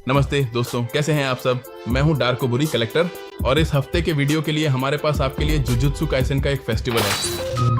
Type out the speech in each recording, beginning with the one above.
नमस्ते दोस्तों, कैसे हैं आप सब। मैं हूं डार्कोबुरी कलेक्टर और इस हफ्ते के वीडियो के लिए हमारे पास आपके लिए जुजुत्सु काइसेन का एक फेस्टिवल है।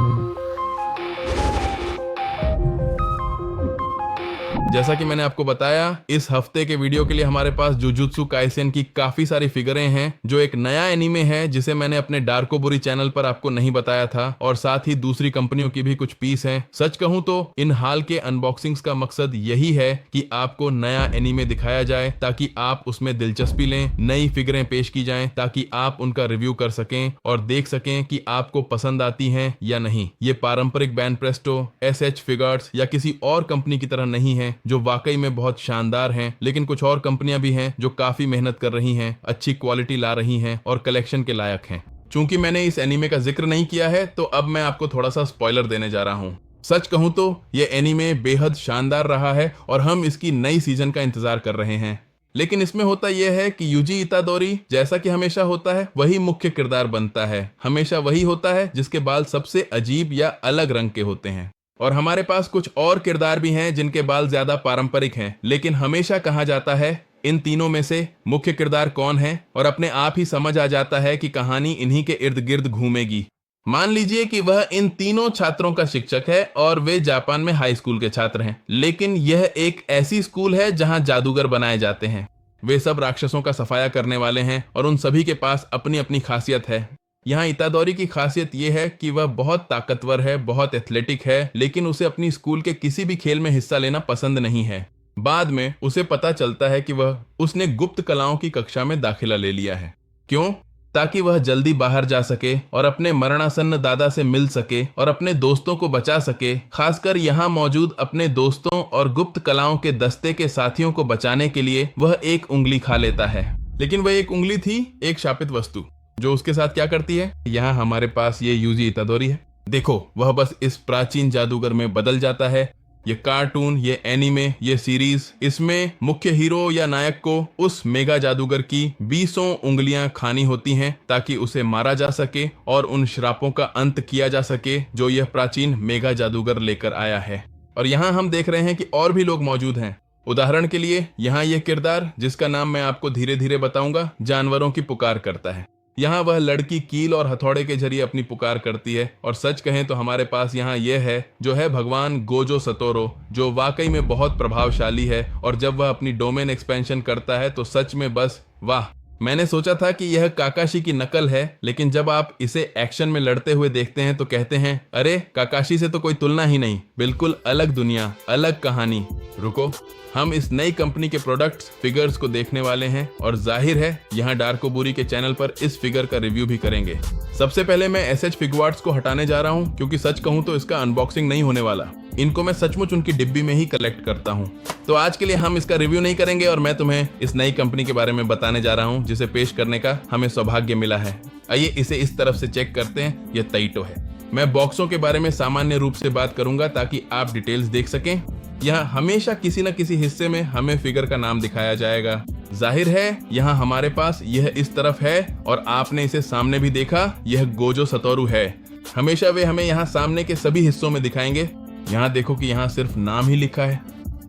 जैसा कि मैंने आपको बताया, इस हफ्ते के वीडियो के लिए हमारे पास जुजुत्सु काइसेन की काफी सारी फिगरें हैं, जो एक नया एनीमे है जिसे मैंने अपने डार्कोबुरी चैनल पर आपको नहीं बताया था, और साथ ही दूसरी कंपनियों की भी कुछ पीस हैं। सच कहूं तो इन हाल के अनबॉक्सिंग्स का मकसद यही है कि आपको नया एनीमे दिखाया जाए ताकि आप उसमें दिलचस्पी लें, नई फिगरें पेश की जाएं ताकि आप उनका रिव्यू कर सकें और देख सकें कि आपको पसंद आती हैं या नहीं। ये पारंपरिक बैन प्रेस्टो, SH फिगर्स या किसी और कंपनी की तरह नहीं है जो वाकई में बहुत शानदार हैं, लेकिन कुछ और कंपनियां भी हैं जो काफी मेहनत कर रही हैं, अच्छी क्वालिटी ला रही हैं और कलेक्शन के लायक हैं। चूंकि मैंने इस एनीमे का जिक्र नहीं किया है, तो अब मैं आपको थोड़ा सा स्पॉइलर देने जा रहा हूं। सच कहूं तो ये एनीमे बेहद शानदार रहा है और हम इसकी नई सीजन का इंतजार कर रहे हैं। लेकिन इसमें होता यह है कि यूजी इतादोरी, जैसा कि हमेशा होता है, वही मुख्य किरदार बनता है। हमेशा वही होता है जिसके बाल सबसे अजीब या अलग रंग के होते हैं। और हमारे पास कुछ और किरदार भी हैं जिनके बाल ज्यादा पारंपरिक हैं, लेकिन हमेशा कहा जाता है इन तीनों में से मुख्य किरदार कौन है, और अपने आप ही समझ आ जाता है कि कहानी इन्हीं के इर्द गिर्द घूमेगी। मान लीजिए कि वह इन तीनों छात्रों का शिक्षक है और वे जापान में हाई स्कूल के छात्र हैं, लेकिन यह एक ऐसी स्कूल है जहां जादूगर बनाए जाते हैं। वे सब राक्षसों का सफाया करने वाले हैं और उन सभी के पास अपनी अपनी खासियत है। यहाँ इतादोरी की खासियत यह है कि वह बहुत ताकतवर है, बहुत एथलेटिक है, लेकिन उसे अपनी स्कूल के किसी भी खेल में हिस्सा लेना पसंद नहीं है। बाद में उसे पता चलता है कि उसने गुप्त कलाओं की कक्षा में दाखिला ले लिया है। क्यों? ताकि वह जल्दी बाहर जा सके और अपने मरणासन्न दादा से मिल सके और अपने दोस्तों को बचा सके। खासकर यहाँ मौजूद अपने दोस्तों और गुप्त कलाओं के दस्ते के साथियों को बचाने के लिए वह एक उंगली खा लेता है। लेकिन वह एक उंगली थी एक शापित वस्तु, जो उसके साथ क्या करती है। यहाँ हमारे पास ये यूजी इतादोरी है। देखो, वह बस इस प्राचीन जादूगर में बदल जाता है। ये कार्टून, ये एनीमे, ये सीरीज, इसमें मुख्य हीरो या नायक को उस मेगा जादूगर की 20 उंगलियां खानी होती हैं ताकि उसे मारा जा सके और उन श्रापों का अंत किया जा सके जो यह प्राचीन मेगा जादूगर लेकर आया है। और यहाँ हम देख रहे हैं कि और भी लोग मौजूद हैं। उदाहरण के लिए यहाँ यह किरदार, जिसका नाम मैं आपको धीरे धीरे बताऊंगा, जानवरों की पुकार करता है। यहाँ वह लड़की कील और हथौड़े के जरिए अपनी पुकार करती है। और सच कहें तो हमारे पास यहाँ यह है जो है भगवान गोजो सतोरो, जो वाकई में बहुत प्रभावशाली है। और जब वह अपनी डोमेन एक्सपेंशन करता है तो सच में बस वाह। मैंने सोचा था कि यह काकाशी की नकल है, लेकिन जब आप इसे एक्शन में लड़ते हुए देखते हैं तो कहते हैं, अरे काकाशी से तो कोई तुलना ही नहीं, बिल्कुल अलग दुनिया, अलग कहानी। रुको, हम इस नई कंपनी के प्रोडक्ट्स, फिगर्स को देखने वाले हैं और जाहिर है यहाँ डार्कोबुरी के चैनल पर इस फिगर का रिव्यू भी करेंगे। सबसे पहले मैं SH फिगवार्ड्स को हटाने जा रहा हूँ, क्योंकि सच कहूँ तो इसका अनबॉक्सिंग नहीं होने वाला। इनको मैं सचमुच उनकी डिब्बी में ही कलेक्ट करता हूँ। तो आज के लिए हम इसका रिव्यू नहीं करेंगे और मैं तुम्हें इस नई कंपनी के बारे में बताने जा रहा हूँ जिसे पेश करने का हमें सौभाग्य मिला है। आइए इसे इस तरफ से चेक करते हैं। यह ताइटो है। मैं बॉक्सों के बारे में सामान्य रूप से बात करूंगा ताकि आप डिटेल्स देख सकें। यहाँ हमेशा किसी न किसी हिस्से में हमें फिगर का नाम दिखाया जाएगा। जाहिर है यहाँ हमारे पास यह इस तरफ है और आपने इसे सामने भी देखा, यह गोजो सतोरू है। हमेशा वे हमें यहाँ सामने के सभी हिस्सों में दिखाएंगे। यहाँ देखो कि यहाँ सिर्फ नाम ही लिखा है।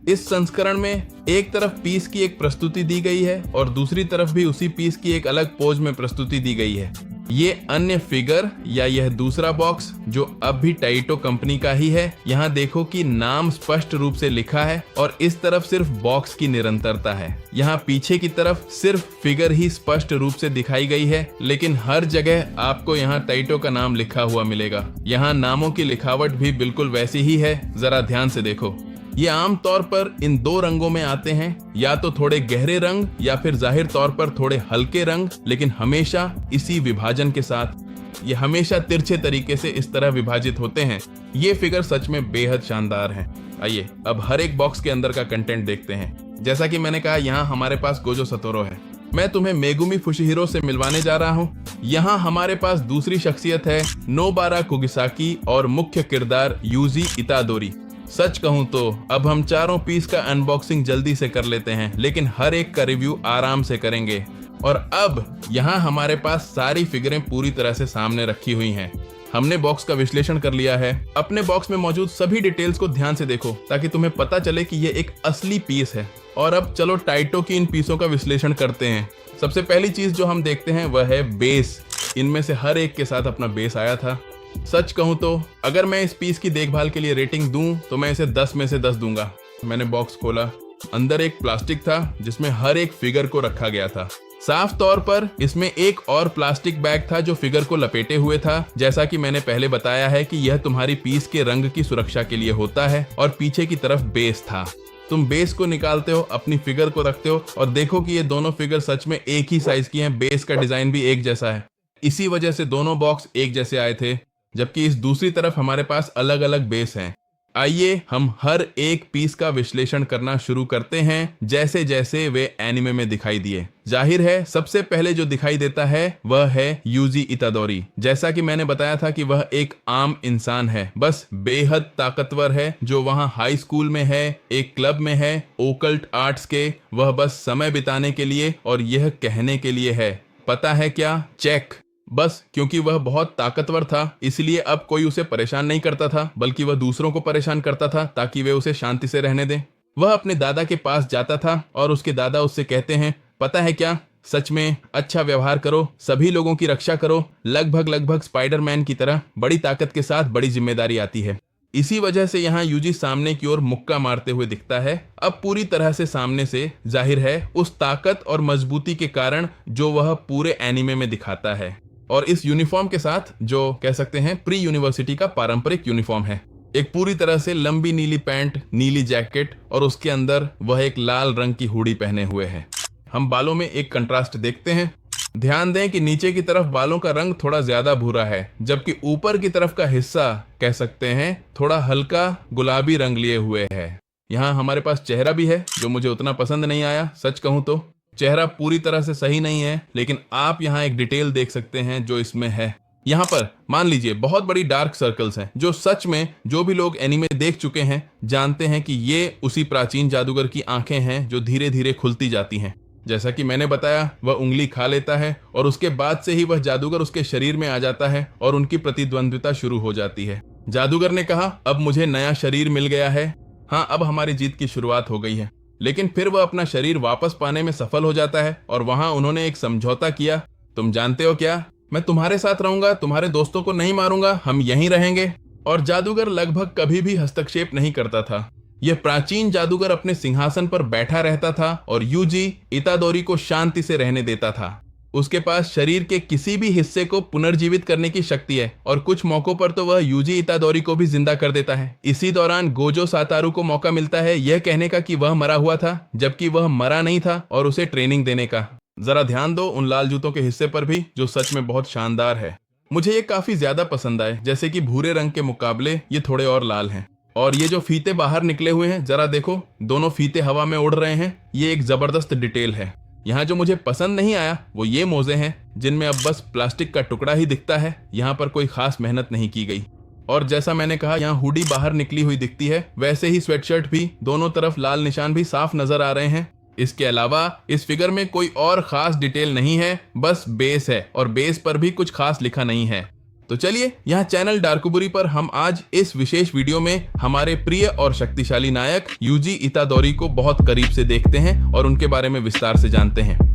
इस संस्करण में एक तरफ पीस की एक प्रस्तुति दी गई है और दूसरी तरफ भी उसी पीस की एक अलग पोज में प्रस्तुति दी गई है। ये अन्य फिगर या यह दूसरा बॉक्स जो अब भी टाइटो कंपनी का ही है, यहाँ देखो कि नाम स्पष्ट रूप से लिखा है और इस तरफ सिर्फ बॉक्स की निरंतरता है। यहाँ पीछे की तरफ सिर्फ फिगर ही स्पष्ट रूप से दिखाई गई है, लेकिन हर जगह आपको यहाँ टाइटो का नाम लिखा हुआ मिलेगा। यहाँ नामों की लिखावट भी बिल्कुल वैसी ही है, जरा ध्यान से देखो। ये आम तौर पर इन दो रंगों में आते हैं, या तो थोड़े गहरे रंग या फिर जाहिर तौर पर थोड़े हल्के रंग, लेकिन हमेशा इसी विभाजन के साथ। ये हमेशा तिरछे तरीके से इस तरह विभाजित होते हैं। ये फिगर सच में बेहद शानदार है। आइए अब हर एक बॉक्स के अंदर का कंटेंट देखते हैं। जैसा कि मैंने कहा, यहाँ हमारे पास गोजो सतोरो है। मैं तुम्हें मेगुमी फुशिहिरो से मिलवाने जा रहा हूँ। यहाँ हमारे पास दूसरी शख्सियत है नोबारा कुगिसाकी और मुख्य किरदार यूजी इतादोरी। सच कहूं तो अब हम चारों पीस का अनबॉक्सिंग जल्दी से कर लेते हैं, लेकिन हर एक का रिव्यू आराम से करेंगे। और अब यहाँ हमारे पास सारी फिगरें पूरी तरह से सामने रखी हुई हैं। हमने बॉक्स का विश्लेषण कर लिया है। अपने बॉक्स में मौजूद सभी डिटेल्स को ध्यान से देखो ताकि तुम्हें पता चले कि ये एक असली पीस है और अब चलो टाइटो की इन पीसों का विश्लेषण करते हैं। सबसे पहली चीज जो हम देखते हैं वह है बेस। इनमें से हर एक के साथ अपना बेस आया था। सच कहूं तो अगर मैं इस पीस की देखभाल के लिए रेटिंग दूं तो मैं इसे 10 में से 10 दूंगा। मैंने बॉक्स खोला, अंदर एक प्लास्टिक था जिसमें हर एक फिगर को रखा गया था। साफ तौर पर इसमें एक और प्लास्टिक बैग था जो फिगर को लपेटे हुए था। जैसा कि मैंने पहले बताया है कि यह तुम्हारी पीस के रंग की सुरक्षा के लिए होता है। और पीछे की तरफ बेस था। तुम बेस को निकालते हो, अपनी फिगर को रखते हो और देखो कि ये दोनों फिगर सच में एक ही साइज की हैं। बेस का डिजाइन भी एक जैसा है। इसी वजह से दोनों बॉक्स एक जैसे आए थे, जबकि इस दूसरी तरफ हमारे पास अलग अलग बेस हैं। आइए हम हर एक पीस का विश्लेषण करना शुरू करते हैं जैसे जैसे वे एनिमे में दिखाई दिए। जाहिर है सबसे पहले जो दिखाई देता है वह है यूजी इतादोरी। जैसा कि मैंने बताया था कि वह एक आम इंसान है, बस बेहद ताकतवर है, जो वहां हाई स्कूल में है, एक क्लब में है ओकल्ट आर्ट्स के। वह बस समय बिताने के लिए और यह कहने के लिए है, पता है क्या, चेक। बस क्योंकि वह बहुत ताकतवर था इसलिए अब कोई उसे परेशान नहीं करता था, बल्कि वह दूसरों को परेशान करता था ताकि वे उसे शांति से रहने दें। वह अपने दादा के पास जाता था और उसके दादा उससे कहते हैं, पता है क्या, सच में अच्छा व्यवहार करो, सभी लोगों की रक्षा करो, लगभग स्पाइडरमैन की तरह। बड़ी ताकत के साथ बड़ी जिम्मेदारी आती है। इसी वजह से यहाँ यूजी सामने की ओर मुक्का मारते हुए दिखता है, अब पूरी तरह से सामने से, जाहिर है उस ताकत और मजबूती के कारण जो वह पूरे एनिमे में दिखाता है। और इस यूनिफॉर्म के साथ जो कह सकते हैं प्री यूनिवर्सिटी का पारंपरिक यूनिफॉर्म है। एक पूरी तरह से लंबी नीली पैंट, नीली जैकेट और उसके अंदर वह एक लाल रंग की हुडी पहने हुए है। हम बालों में एक कंट्रास्ट देखते हैं। ध्यान दें कि नीचे की तरफ बालों का रंग थोड़ा ज्यादा भूरा है, जबकि ऊपर की तरफ का हिस्सा कह सकते हैं थोड़ा हल्का गुलाबी रंग लिए हुए है। यहाँ हमारे पास चेहरा भी है जो मुझे उतना पसंद नहीं आया। सच कहूं तो चेहरा पूरी तरह से सही नहीं है, लेकिन आप यहाँ एक डिटेल देख सकते हैं जो इसमें है। यहाँ पर मान लीजिए बहुत बड़ी डार्क सर्कल्स हैं, जो सच में जो भी लोग एनीमे देख चुके हैं जानते हैं कि ये उसी प्राचीन जादूगर की आंखें हैं जो धीरे धीरे खुलती जाती हैं। जैसा कि मैंने बताया, वह उंगली खा लेता है और उसके बाद से ही वह जादूगर उसके शरीर में आ जाता है और उनकी प्रतिद्वंद्विता शुरू हो जाती है। जादूगर ने कहा, अब मुझे नया शरीर मिल गया है, हाँ अब हमारी जीत की शुरुआत हो गई है। लेकिन फिर वह अपना शरीर वापस पाने में सफल हो जाता है और वहां उन्होंने एक समझौता किया। तुम जानते हो क्या, मैं तुम्हारे साथ रहूंगा, तुम्हारे दोस्तों को नहीं मारूंगा, हम यहीं रहेंगे। और जादूगर लगभग कभी भी हस्तक्षेप नहीं करता था। यह प्राचीन जादूगर अपने सिंहासन पर बैठा रहता था और यूजी इतादोरी को शांति से रहने देता था। उसके पास शरीर के किसी भी हिस्से को पुनर्जीवित करने की शक्ति है और कुछ मौकों पर तो वह यूजी इतादोरी को भी जिंदा कर देता है। इसी दौरान गोजो सातारू को मौका मिलता है यह कहने का कि वह मरा हुआ था, जबकि वह मरा नहीं था, और उसे ट्रेनिंग देने का। जरा ध्यान दो उन लाल जूतों के हिस्से पर भी, जो सच में बहुत शानदार है। मुझे ये काफी ज्यादा पसंद आए, जैसे कि भूरे रंग के मुकाबले ये थोड़े और लाल हैं। और ये जो फीते बाहर निकले हुए हैं, जरा देखो, दोनों फीते हवा में उड़ रहे हैं। ये एक जबरदस्त डिटेल है। यहाँ जो मुझे पसंद नहीं आया वो ये मोजे हैं, जिनमें अब बस प्लास्टिक का टुकड़ा ही दिखता है। यहाँ पर कोई खास मेहनत नहीं की गई। और जैसा मैंने कहा, यहाँ हुडी बाहर निकली हुई दिखती है, वैसे ही स्वेटशर्ट भी, दोनों तरफ लाल निशान भी साफ नजर आ रहे हैं। इसके अलावा इस फिगर में कोई और खास डिटेल नहीं है, बस बेस है और बेस पर भी कुछ खास लिखा नहीं है। तो चलिए, यहाँ चैनल डार्कोबुरी पर हम आज इस विशेष वीडियो में हमारे प्रिय और शक्तिशाली नायक यूजी इतादोरी को बहुत करीब से देखते हैं और उनके बारे में विस्तार से जानते हैं।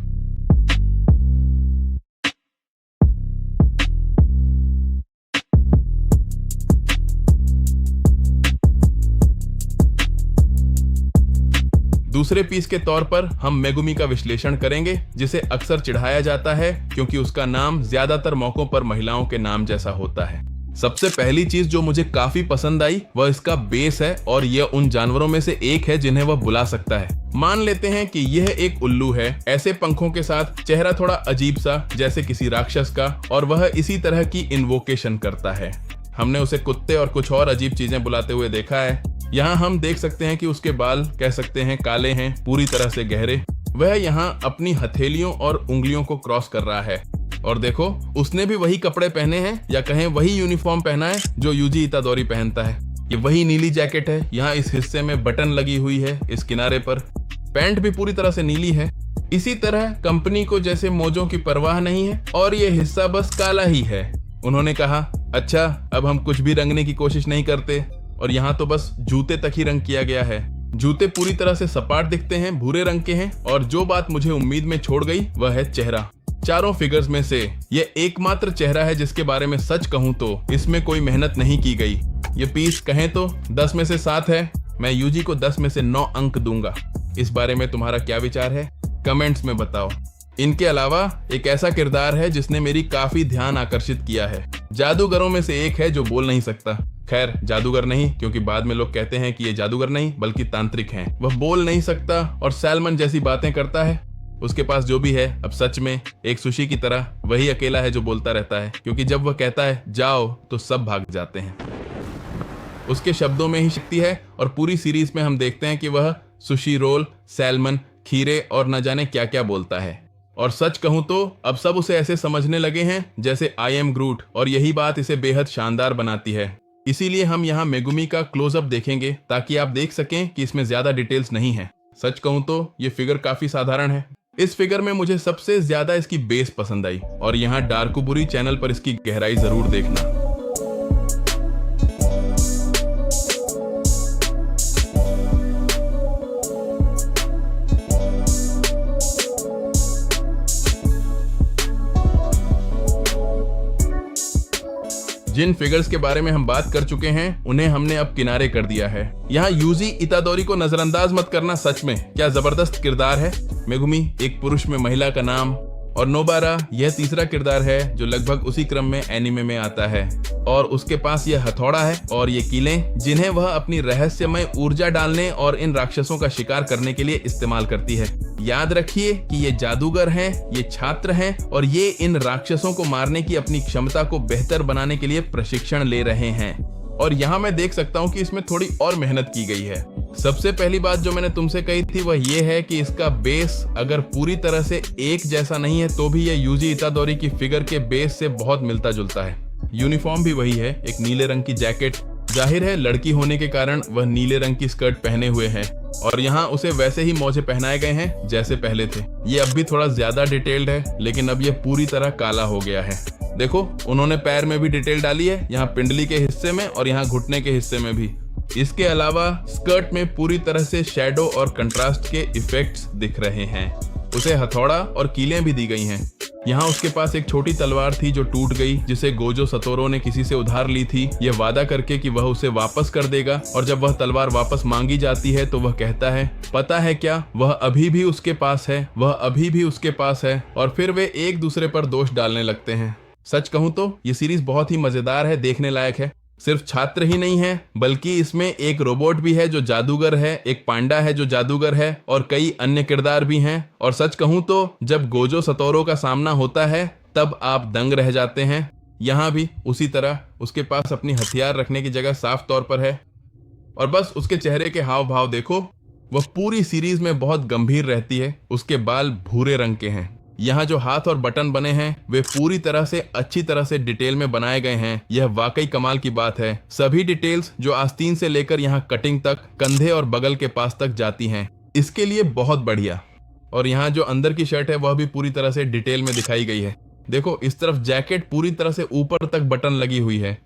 दूसरे पीस के तौर पर हम मेगुमी का विश्लेषण करेंगे, जिसे अक्सर चिढ़ाया जाता है क्योंकि उसका नाम ज्यादातर मौकों पर महिलाओं के नाम जैसा होता है। सबसे पहली चीज जो मुझे काफी पसंद आई वह इसका बेस है, और यह उन जानवरों में से एक है जिन्हें वह बुला सकता है। मान लेते हैं कि यह एक उल्लू है, ऐसे पंखों के साथ, चेहरा थोड़ा अजीब सा जैसे किसी राक्षस का, और वह इसी तरह की इन्वोकेशन करता है। हमने उसे कुत्ते और कुछ और अजीब चीजें बुलाते हुए देखा है। यहाँ हम देख सकते हैं कि उसके बाल कह सकते हैं काले हैं, पूरी तरह से गहरे। वह यहाँ अपनी हथेलियों और उंगलियों को क्रॉस कर रहा है। और देखो, उसने भी वही कपड़े पहने हैं, या कहें वही यूनिफॉर्म पहना है जो यूजी इतादोरी पहनता है। ये वही नीली जैकेट है, यहाँ इस हिस्से में बटन लगी हुई है, इस किनारे पर पैंट भी पूरी तरह से नीली है। इसी तरह कंपनी को जैसे मौजों की परवाह नहीं है और ये हिस्सा बस काला ही है। उन्होंने कहा, अच्छा अब हम कुछ भी रंगने की कोशिश नहीं करते, और यहाँ तो बस जूते तक ही रंग किया गया है। जूते पूरी तरह से सपाट दिखते हैं, भूरे रंग के हैं, और जो बात मुझे उम्मीद में छोड़ गई वह है चेहरा। चारों फिगर्स में से ये एकमात्र चेहरा है जिसके बारे में सच कहूं तो इसमें कोई मेहनत नहीं की गई। ये पीस कहें तो 10 में से 7 है। मैं यूजी को 10 में से 9 अंक दूंगा। इस बारे में तुम्हारा क्या विचार है, कमेंट्स में बताओ। इनके अलावा एक ऐसा किरदार है जिसने मेरी काफी ध्यान आकर्षित किया है। जादूगरों में से एक है जो बोल नहीं सकता। खैर, जादूगर नहीं, क्योंकि बाद में लोग कहते हैं कि ये जादूगर नहीं बल्कि तांत्रिक हैं। वह बोल नहीं सकता और सैलमन जैसी बातें करता है। उसके पास जो भी है, अब सच में एक सुशी की तरह वही अकेला है जो बोलता रहता है, क्योंकि जब वह कहता है जाओ तो सब भाग जाते हैं। उसके शब्दों में ही शक्ति है और पूरी सीरीज में हम देखते हैं कि वह सुशी रोल, सैलमन, खीरे और न जाने क्या क्या बोलता है। और सच कहूं तो अब सब उसे ऐसे समझने लगे हैं जैसे आई एम ग्रूट, और यही बात इसे बेहद शानदार बनाती है। इसीलिए हम यहाँ मेगुमी का क्लोजअप देखेंगे ताकि आप देख सकें कि इसमें ज्यादा डिटेल्स नहीं है। सच कहूं तो ये फिगर काफी साधारण है। इस फिगर में मुझे सबसे ज्यादा इसकी बेस पसंद आई, और यहाँ डार्कुबुरी चैनल पर इसकी गहराई जरूर देखना। जिन फिगर्स के बारे में हम बात कर चुके हैं उन्हें हमने अब किनारे कर दिया है। यहाँ यूजी इतादोरी को नजरअंदाज मत करना, सच में क्या जबरदस्त किरदार है। मेगुमी एक पुरुष में महिला का नाम, और नोबारा यह तीसरा किरदार है जो लगभग उसी क्रम में एनिमे में आता है। और उसके पास यह हथौड़ा है और ये कीलें जिन्हें वह अपनी रहस्यमय ऊर्जा डालने और इन राक्षसों का शिकार करने के लिए इस्तेमाल करती है। याद रखिए कि ये जादूगर हैं, ये छात्र हैं, और ये इन राक्षसों को मारने की अपनी क्षमता को बेहतर बनाने के लिए प्रशिक्षण ले रहे हैं। और यहाँ मैं देख सकता हूँ कि इसमें थोड़ी और मेहनत की गई है। सबसे पहली बात जो मैंने तुमसे कही थी वह ये है कि इसका बेस अगर पूरी तरह से एक जैसा नहीं है तो भी यह यूजी इतादोरी की फिगर के बेस से बहुत मिलता जुलता है। यूनिफॉर्म भी वही है, एक नीले रंग की जैकेट। जाहिर है लड़की होने के कारण वह नीले रंग की स्कर्ट पहने हुए है, और यहाँ उसे वैसे ही मोजे पहनाए गए हैं जैसे पहले थे। ये अब भी थोड़ा ज्यादा डिटेल्ड है, लेकिन अब ये पूरी तरह काला हो गया है। देखो, उन्होंने पैर में भी डिटेल डाली है, यहाँ पिंडली के हिस्से में और यहाँ घुटने के हिस्से में भी। इसके अलावा स्कर्ट में पूरी तरह से शैडो और कंट्रास्ट के इफेक्ट्स दिख रहे हैं। उसे हथौड़ा और कीलें भी दी गई हैं। यहाँ उसके पास एक छोटी तलवार थी जो टूट गई, जिसे गोजो सतोरो ने किसी से उधार ली थी, यह वादा करके कि वह उसे वापस कर देगा। और जब वह तलवार वापस मांगी जाती है तो वह कहता है, पता है क्या, वह अभी भी उसके पास है, वह अभी भी उसके पास है। और फिर वे एक दूसरे पर दोष डालने लगते हैं। सच कहूं तो ये सीरीज बहुत ही मजेदार है, देखने लायक है। सिर्फ छात्र ही नहीं है, बल्कि इसमें एक रोबोट भी है जो जादूगर है, एक पांडा है जो जादूगर है, और कई अन्य किरदार भी हैं। और सच कहूं तो जब गोजो सतोरो का सामना होता है तब आप दंग रह जाते हैं। यहाँ भी उसी तरह उसके पास अपनी हथियार रखने की जगह साफ तौर पर है, और बस उसके चेहरे के हाव भाव देखो, वह पूरी सीरीज में बहुत गंभीर रहती है। उसके बाल भूरे रंग के हैं। यहाँ जो हाथ और बटन बने हैं वे पूरी तरह से अच्छी तरह से डिटेल में बनाए गए हैं। यह वाकई कमाल की बात है। सभी डिटेल्स जो आस्तीन से लेकर यहाँ कटिंग तक, कंधे और बगल के पास तक जाती हैं, इसके लिए बहुत बढ़िया। और यहाँ जो अंदर की शर्ट है वह भी पूरी तरह से डिटेल में दिखाई गई है। देखो, इस तरफ जैकेट पूरी तरह से ऊपर तक बटन लगी हुई है।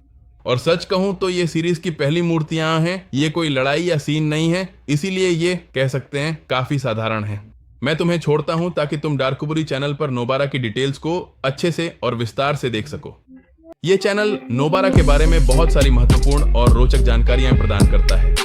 और सच कहूं तो ये सीरीज की पहली मूर्तियां हैं, ये कोई लड़ाई या सीन नहीं है, इसीलिए ये कह सकते हैं काफी साधारण है। मैं तुम्हें छोड़ता हूं ताकि तुम डार्कुबुरी चैनल पर नोबारा की डिटेल्स को अच्छे से और विस्तार से देख सको। ये चैनल नोबारा के बारे में बहुत सारी महत्वपूर्ण और रोचक जानकारियां प्रदान करता है।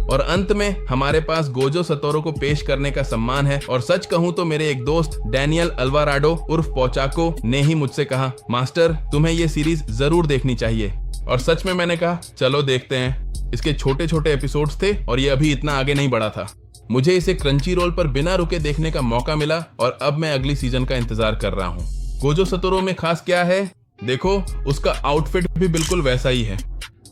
और अंत में हमारे पास गोजो सतोरो को पेश करने का सम्मान है। और सच कहूं तो मेरे एक दोस्त डैनियल अल्वाराडो उर्फ पोचाको ने ही मुझसे कहा, मास्टर तुम्हें ये सीरीज जरूर देखनी चाहिए। और सच में मैंने कहा चलो देखते हैं। इसके छोटे छोटे एपिसोड्स थे और ये अभी इतना आगे नहीं बढ़ा था। मुझे इसे क्रंची रोल पर बिना रुके देखने का मौका मिला और अब मैं अगली सीजन का इंतजार कर रहा हूँ। गोजो सतोरो में खास क्या है, देखो उसका आउटफिट भी बिल्कुल वैसा ही है।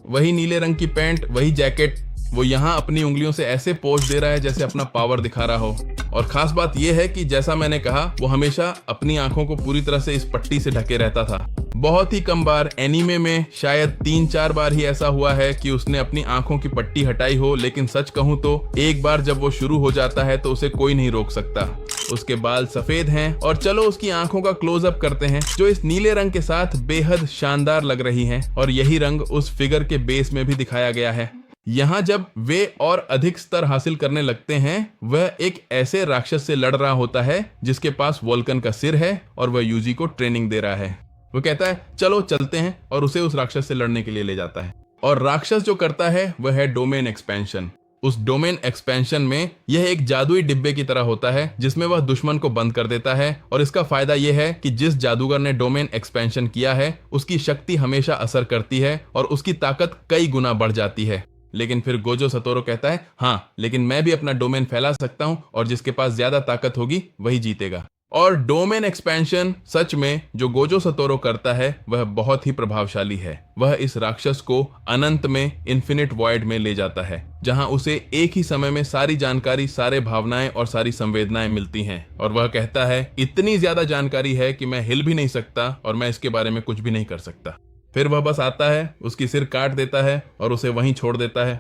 वही नीले रंग की पैंट, वही जैकेट। वो यहाँ अपनी उंगलियों से ऐसे पोज दे रहा है जैसे अपना पावर दिखा रहा हो। और खास बात यह है कि जैसा मैंने कहा, वो हमेशा अपनी आंखों को पूरी तरह से इस पट्टी से ढके रहता था। बहुत ही कम बार एनीमे में, शायद 3-4 बार ही ऐसा हुआ है कि उसने अपनी आंखों की पट्टी हटाई हो। लेकिन सच कहूं तो एक बार जब वो शुरू हो जाता है तो उसे कोई नहीं रोक सकता। उसके बाल सफेद हैं और चलो उसकी आंखों का क्लोजअप करते हैं जो इस नीले रंग के साथ बेहद शानदार लग रही हैं और यही रंग उस फिगर के बेस में भी दिखाया गया है। यहाँ जब वे और अधिक स्तर हासिल करने लगते हैं वह एक ऐसे राक्षस से लड़ रहा होता है जिसके पास वोल्कन का सिर है और वह यूजी को ट्रेनिंग दे रहा है। वो कहता है चलो चलते हैं और उसे उस राक्षस से लड़ने के लिए ले जाता है और राक्षस जो करता है वह है डोमेन एक्सपेंशन। उस डोमेन एक्सपेंशन में यह एक जादुई डिब्बे की तरह होता है जिसमें वह दुश्मन को बंद कर देता है और इसका फायदा यह है कि जिस जादूगर ने डोमेन एक्सपेंशन किया है उसकी शक्ति हमेशा असर करती है और उसकी ताकत कई गुना बढ़ जाती है। लेकिन फिर गोजो सतोरो कहता है हाँ लेकिन मैं भी अपना डोमेन फैला सकता हूं और जिसके पास ज्यादा ताकत होगी वही जीतेगा। और डोमेन एक्सपेंशन सच में जो गोजो सतोरो करता है वह बहुत ही प्रभावशाली है। वह इस राक्षस को अनंत में इन्फिनिट वॉइड में ले जाता है जहां उसे एक ही समय में सारी जानकारी, सारे भावनाएं और सारी संवेदनाएं मिलती हैं और वह कहता है इतनी ज्यादा जानकारी है कि मैं हिल भी नहीं सकता और मैं इसके बारे में कुछ भी नहीं कर सकता। फिर वह बस आता है, उसकी सिर काट देता है और उसे वहीं छोड़ देता है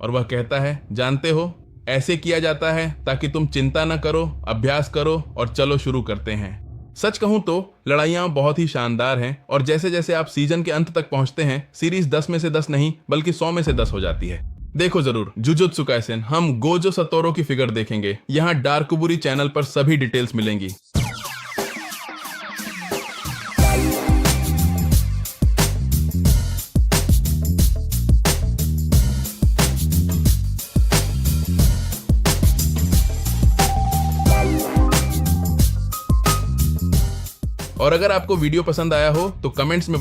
और वह कहता है जानते हो ऐसे किया जाता है ताकि तुम चिंता न करो, अभ्यास करो और चलो शुरू करते हैं। सच कहूं तो लड़ाइयां बहुत ही शानदार हैं और जैसे जैसे आप सीजन के अंत तक पहुंचते हैं सीरीज 10 में से 10 नहीं बल्कि 100 में से 10 हो जाती है। देखो जरूर जुजुत्सु काइसेन, हम गोजो सतोरो की फिगर देखेंगे। यहाँ डार्कुबुरी चैनल पर सभी डिटेल्स मिलेंगी। और अगर आपको वीडियो पसंद आया हो तो कमेंट्स में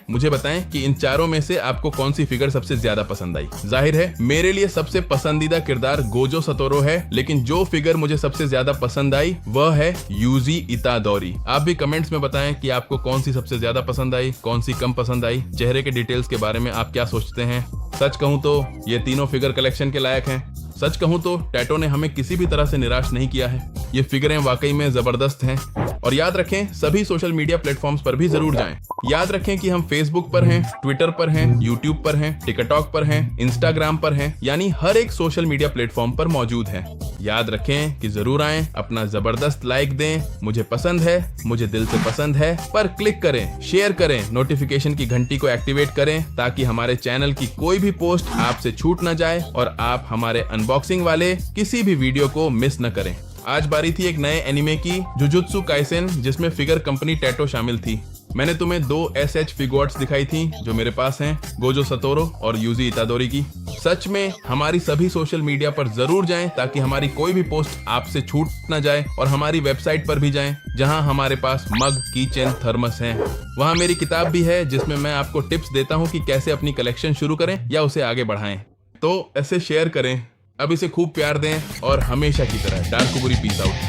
मुझे बताएं कि इन चारों में से आपको कौन सी फिगर सबसे ज्यादा पसंद आई। जाहिर है मेरे लिए सबसे पसंदीदा किरदार गोजो सतोरो है, लेकिन जो फिगर मुझे सबसे ज्यादा पसंद आई वह है यूजी इतादोरी। आप भी कमेंट्स में बताएं कि आपको कौन सी सबसे ज्यादा पसंद आई, कौन सी कम पसंद आई। चेहरे के डिटेल्स के बारे में आप क्या सोचते हैं। सच कहूं तो ये तीनों फिगर कलेक्शन के लायक हैं। सच कहूं तो टैटो ने हमें किसी भी तरह से निराश नहीं किया है। ये फिगरें वाकई में जबरदस्त हैं। और याद रखें सभी सोशल मीडिया प्लेटफॉर्म्स पर भी जरूर जाएं। याद रखें कि हम फेसबुक पर हैं, ट्विटर पर हैं, यूट्यूब पर हैं, टिकटॉक पर हैं, इंस्टाग्राम पर हैं, यानी हर एक सोशल मीडिया प्लेटफॉर्म पर मौजूद हैं। याद रखें कि जरूर आएं, अपना जबरदस्त लाइक दें। मुझे पसंद है, मुझे दिल से पसंद है पर क्लिक करें, शेयर करें, नोटिफिकेशन की घंटी को एक्टिवेट करें ताकि हमारे चैनल की कोई भी पोस्ट आपसे छूट न जाए और आप हमारे अनबॉक्सिंग वाले किसी भी वीडियो को मिस न करें। आज बारी थी एक नए एनिमे की, जुजुत्सु काइसेन, जिसमें फिगर कंपनी टैटो शामिल थी। मैंने तुम्हें 2 SH फिगर्स दिखाई थी जो मेरे पास हैं, गोजो सतोरो और यूजी इतादोरी की। सच में हमारी सभी सोशल मीडिया पर जरूर जाएं ताकि हमारी कोई भी पोस्ट आपसे छूट न जाए और हमारी वेबसाइट पर भी जाएं जहां हमारे पास मग, कीचेन, थर्मस हैं। वहां मेरी किताब भी है जिसमें मैं आपको टिप्स देता हूं कि कैसे अपनी कलेक्शन शुरू करें या उसे आगे बढ़ाएं। तो ऐसे शेयर करें, अब इसे खूब प्यार दें और हमेशा की तरह डार्कुबुरी पीस आउट।